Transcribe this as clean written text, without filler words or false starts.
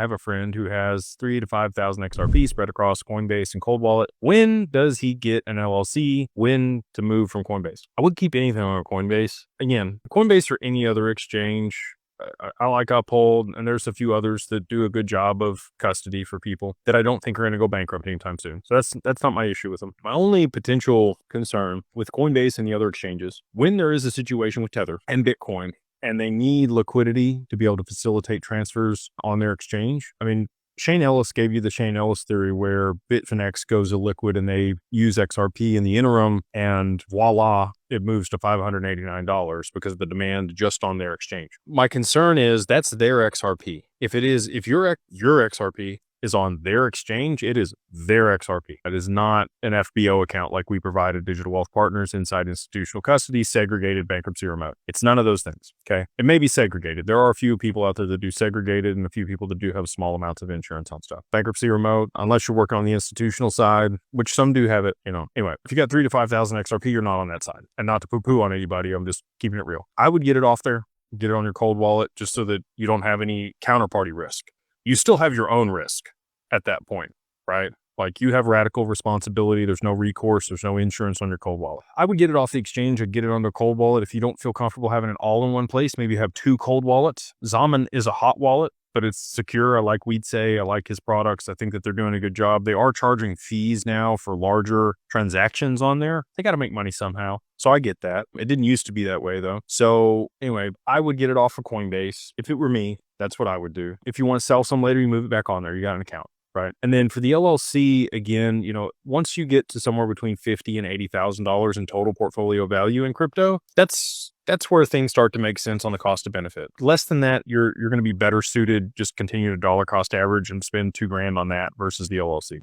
I have a friend who has 3 to 5,000 XRP spread across Coinbase and Cold Wallet. When does he get an LLC? When to move from Coinbase? I would keep anything on Coinbase. Again, Coinbase or any other exchange, I like Uphold, and there's a few others that do a good job of custody for people that I don't think are going to go bankrupt anytime soon. So that's not my issue with them. My only potential concern with Coinbase and the other exchanges, when there is a situation with Tether and Bitcoin, and they need liquidity to be able to facilitate transfers on their exchange. I mean, Shane Ellis gave you the Shane Ellis theory where Bitfinex goes illiquid and they use XRP in the interim, and voila, it moves to $589 because of the demand just on their exchange. My concern is that's their XRP. If your XRP is on their exchange, it is their XRP. It is not an FBO account like we provide at Digital Wealth Partners inside institutional custody, segregated, bankruptcy remote. It's none of those things, okay? It may be segregated. There are a few people out there that do segregated and a few people that do have small amounts of insurance on stuff. Bankruptcy remote, unless you're working on the institutional side, which some do have it, Anyway, if you got 3 to 5,000 XRP, you're not on that side. And not to poo-poo on anybody, I'm just keeping it real. I would get it off there, get it on your cold wallet, just so that you don't have any counterparty risk. You still have your own risk at that point, right? Like you have radical responsibility. There's no recourse. There's no insurance on your cold wallet. I would get it off the exchange. I'd get it on the cold wallet. If you don't feel comfortable having it all in one place, maybe have 2 cold wallets. Zaman is a hot wallet, but it's secure. I like We'd Say. I like his products. I think that they're doing a good job. They are charging fees now for larger transactions on there. They got to make money somehow. So I get that. It didn't used to be that way though. So anyway, I would get it off of Coinbase. If it were me, that's what I would do. If you want to sell some later, you move it back on there. You got an account. Right. And then for the LLC, again, once you get to somewhere between $50,000 and $80,000 in total portfolio value in crypto, that's where things start to make sense on the cost of benefit. Less than that, you're going to be better suited, just continue to dollar cost average and spend $2,000 on that versus the LLC.